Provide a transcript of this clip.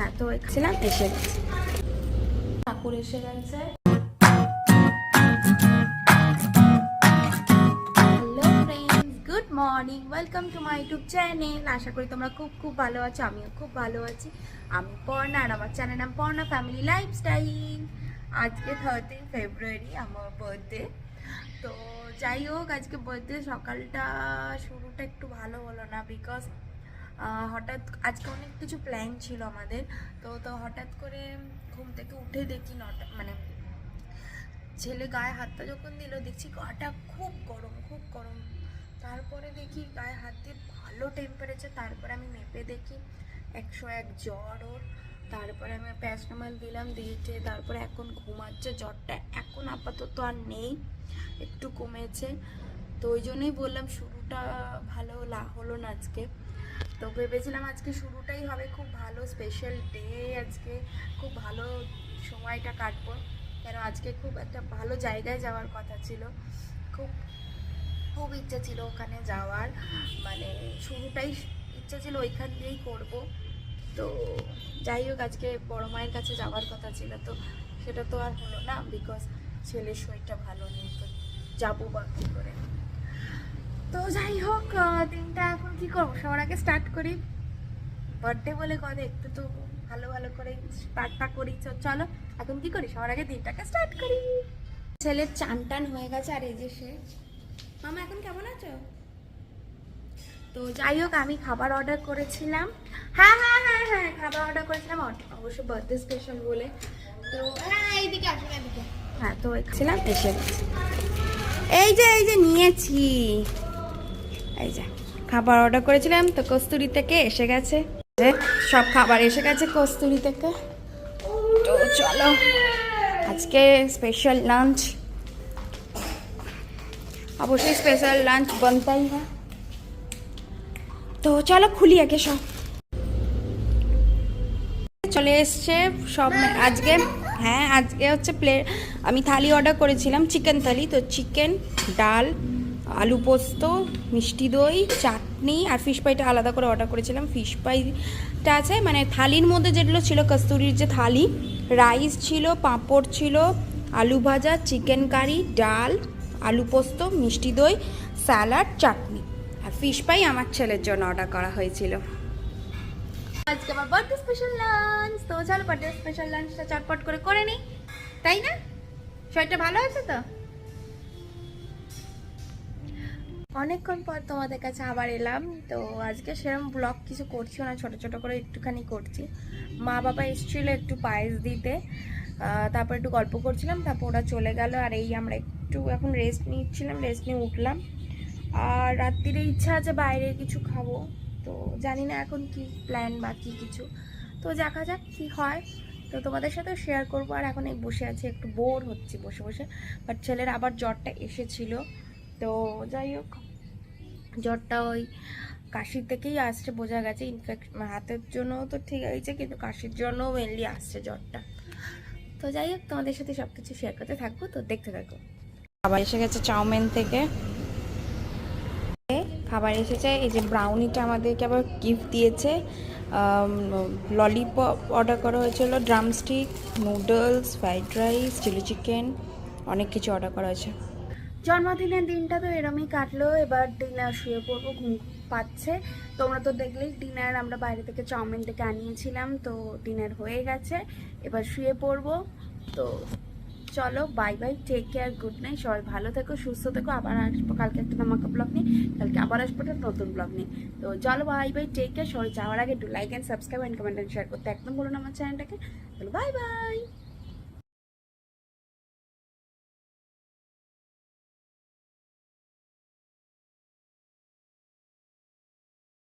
হ্যাঁ, তো এসেছিলাম, এসে গেছে, ঠাকুর এসে গেছে। Hello friends, good morning, welcome to my YouTube channel. আশা করি তোমরা খুব খুব ভালো আছো, আমিও খুব ভালো আছি। আমি পর্ণা, আর আমার চ্যানেল নাম পর্ণা ফ্যামিলি লাইফস্টাইল। আজকে 13 ফেব্রুয়ারি আমার বার্থডে। তো যাই হোক, আজকে বার্থডে সকালটা শুরুটা একটু ভালো হলো না, বিকজ হঠাৎ আজকে অনেক কিছু প্ল্যান ছিল আমাদের। তো হঠাৎ করে ঘুম থেকে উঠে দেখি মানে ছেলে গায়ে হাতটা যখন দিল, দেখছি গাটা খুব গরম, খুব গরম। তারপরে দেখি গায়ে হাত দিয়ে ভালো টেম্পারেচার, তারপরে আমি মেপে দেখি 101 জ্বর ওর। তারপরে আমি প্যারাসিটামল দিলাম, দিয়েছে। তারপরে এখন ঘুমাচ্ছে, জ্বরটা এখন আপাতত আর নেই, একটু কমেছে। তো ওই জন্যই বললাম শুরুটা ভালো হলো না আজকে। তো ভেবেছিলাম আজকে শুরুটাই হবে খুব ভালো, স্পেশাল ডে, আজকে খুব ভালো সময়টা কাটবো। কেন আজকে খুব একটা ভালো জায়গায় যাওয়ার কথা ছিল, খুব খুব ইচ্ছা ছিল ওখানে যাওয়ার, মানে শুরুটাই ইচ্ছা ছিল ওইখান দিয়েই করব। তো যাই হোক, আজকে বড় মায়ের কাছে যাওয়ার কথা ছিল, তো সেটা তো আর হলো না, বিকজ ছেলের শরীরটা ভালো নেই। তো যাবো বা কী করে। তো যাই হোক, দিনটা এখন কি করবো, সবার আগে স্টার্ট করি। বার্থডে বলে কথা, একটু তো ভালো ভালো করে স্টার্টটা করি। চলো এখন কি করি, সবার আগে দিনটাকে স্টার্ট করি। ছেলের চান টান হয়ে গেছে, আর এই যে সে। মামা এখন কেমন আছো? তো যাই হোক, আমি খাবার অর্ডার করেছিলাম। হ্যাঁ হ্যাঁ হ্যাঁ হ্যাঁ, খাবার অর্ডার করেছিলাম, অবশ্য বার্থডে স্পেশাল বলে। তো হ্যাঁ, এইদিকে আসুন, এদিকে। হ্যাঁ, তো এসেছিলাম, এসে গেছে। এই যে নিয়েছি, এই যে খাবার অর্ডার করেছিলাম, তো কস্তুরি থেকে এসে গেছে। সব খাবার এসে গেছে কস্তুরি থেকে। তো চলো, আজকে স্পেশাল লাঞ্চ, অবশ্যই স্পেশাল লাঞ্চ बनता ही है। তো চলো খুলি আগে সব। চলে এসছে সব আজকে। হ্যাঁ, আজকে হচ্ছে আমি থালি অর্ডার করেছিলাম, চিকেন থালি। তো চিকেন, ডাল, আলু পোস্ত, মিষ্টি দই, চাটনি, আর ফিশ ফ্রাইটা আলাদা করে অর্ডার করেছিলাম। ফিশ ফ্রাইটা আছে মানে থালির মধ্যে যেগুলো ছিল, কস্তুরির যে থালি, রাইস ছিল, পাঁপড় ছিল, আলু ভাজা, চিকেন কারি, ডাল, আলু পোস্ত, মিষ্টি দই, স্যালাড, চাটনি, আর ফিশ ফ্রাই আমার ছেলের জন্য অর্ডার করা হয়েছিল। আজকে আমার বার্থডে স্পেশাল লাঞ্চ। তো চলো বার্থডে স্পেশাল লাঞ্চটা চটপট করে নিই, তাই না? শরীরটা ভালো আছে তো? অনেকক্ষণ পর তোমাদের কাছে আবার এলাম। তো আজকে সেরকম ব্লগ কিছু করছিও না, ছোট ছোট করে একটুখানি করছি। মা বাবা এসেছিল একটু পায়েস দিতে, তারপর একটু গল্প করছিলাম, তারপর ওরা চলে গেল। আর এই আমরা একটু এখন রেস্ট নিচ্ছিলাম, রেস্ট নিয়ে উঠলাম। আর রাত্রিরে ইচ্ছা আছে বাইরে কিছু খাবো, তো জানি না এখন কি প্ল্যান বা কি কিছু, তো দেখা যাক কি হয়। তো তোমাদের সাথেও শেয়ার করবো। আর এখন এই বসে আছি, একটু বোর হচ্ছি বসে বসে, বাট ছেলের আবার জ্বরটা এসেছিল। তো যাই হোক, জ্বরটা ওই কাশির থেকেই আসছে, বোঝা গেছে। ইনফেকশন হাতের জন্যও তো ঠিক হয়েছে, কিন্তু কাশির জন্যও মেনলি আসছে জ্বরটা। তো যাই হোক, তোমাদের সাথে সব কিছু শেয়ার করতে থাকবো, তো দেখতে থাকো। আবার এসে গেছে চাউমিন থেকে খাবার এসেছে। এই যে ব্রাউনিটা আমাদেরকে আবার গিফট দিয়েছে। ললিপপ অর্ডার করা হয়েছিল, drumstick, noodles, fried rice, chilli chicken, অনেক কিছু অর্ডার করা হয়েছে। জন্মদিনের দিনটা তো এরমই কাটলো। এবার ডিনার, শুয়ে পড়বো, ঘুম পাচ্ছে। তোমরা তো দেখলেই ডিনার আমরা বাইরে থেকে চাউমিন থেকে আনিয়েছিলাম, তো ডিনার হয়ে গেছে, এবার শুয়ে পড়বো। তো চলো, bye bye, take care, good night, সবাই ভালো থেকো, সুস্থ থেকো। আবার আসবো কালকে একটা ধামাকা ব্লগ নিয়ে, কালকে আবার আসবো একটা নতুন ব্লগ নিয়ে। তো চলো, বাই বাই, টেক কেয়ার। সবাই যাওয়ার আগে একটু like and subscribe and comment and share করতে একদম বলো না আমার চ্যানেলটাকে। চলো, বাই বাই।